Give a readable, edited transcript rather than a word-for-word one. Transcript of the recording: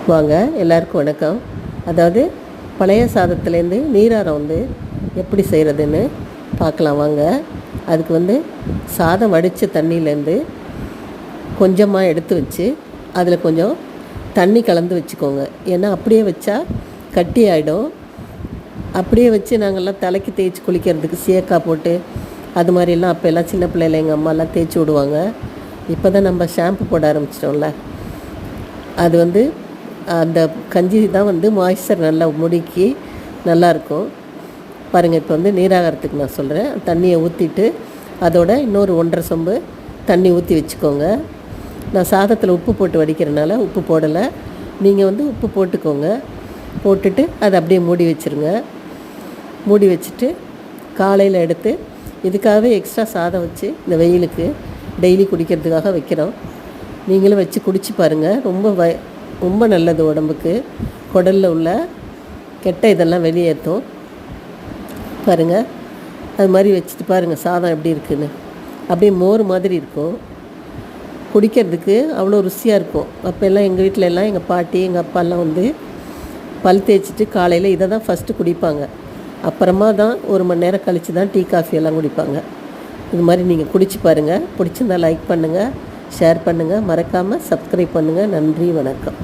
வாங்க, எல்லாருக்கும் வணக்கம். அதாவது பழைய சாதத்துலேருந்து நீராரம் எப்படி செய்கிறதுன்னு பார்க்கலாம் வாங்க. அதுக்கு சாதம் வடித்த தண்ணியிலேருந்து கொஞ்சமாக எடுத்து வச்சு அதில் கொஞ்சம் தண்ணி கலந்து வச்சுக்கோங்க. ஏன்னா அப்படியே வச்சா கட்டி ஆகிடும். அப்படியே வச்சு நாங்கள்லாம் தலைக்கு தேய்ச்சி குளிக்கிறதுக்கு சேக்காய் போட்டு அது மாதிரிலாம் அப்போல்லாம் சின்ன பிள்ளைல எங்கள் அம்மாலாம் தேய்ச்சி விடுவாங்க. இப்போ தான் நம்ம ஷாம்பு போட ஆரம்பிச்சிட்டோம்ல. அது அந்த கஞ்சி தான் மாய்ஸ்சர் நல்லா முடிக்கி நல்லாயிருக்கும் பாருங்கள். இப்போ நீராகிறதுக்கு நான் சொல்கிறேன். தண்ணியை ஊற்றிட்டு அதோட இன்னொரு 1.5 சொம்பு தண்ணி ஊற்றி வச்சுக்கோங்க. நான் சாதத்தில் உப்பு போட்டு வடிக்கிறனால உப்பு போடலை. நீங்கள் உப்பு போட்டுக்கோங்க. போட்டுட்டு அதை அப்படியே மூடி வச்சுருங்க. மூடி வச்சுட்டு காலையில் எடுத்து இதுக்காகவே எக்ஸ்ட்ரா சாதம் வச்சு இந்த வெயிலுக்கு டெய்லி குடிக்கிறதுக்காக வைக்கிறோம். நீங்களும் வச்சு குடிச்சு பாருங்கள். ரொம்ப நல்லது உடம்புக்கு. குடலில் உள்ள கெட்ட இதெல்லாம் வெளியேற்றும் பாருங்கள். அது மாதிரி வச்சுட்டு பாருங்கள் சாதம் எப்படி இருக்குதுன்னு. அப்படியே மோர் மாதிரி இருக்கும். குடிக்கிறதுக்கு அவ்வளோ ருசியாக இருக்கும். அப்போல்லாம் எங்கள் வீட்டில் எல்லாம் எங்கள் பாட்டி எங்கள் அப்பாலாம் பல் தேய்ச்சிட்டு காலையில் இதை தான் ஃபஸ்ட்டு குடிப்பாங்க. அப்புறமா தான் 1 மணி நேரம் கழித்து தான் டீ காஃபி எல்லாம் குடிப்பாங்க. இது மாதிரி நீங்கள் குடிச்சு பாருங்கள். பிடிச்சிருந்தால் லைக் பண்ணுங்கள், ஷேர் பண்ணுங்கள், மறக்காமல் சப்ஸ்கிரைப் பண்ணுங்கள். நன்றி, வணக்கம்.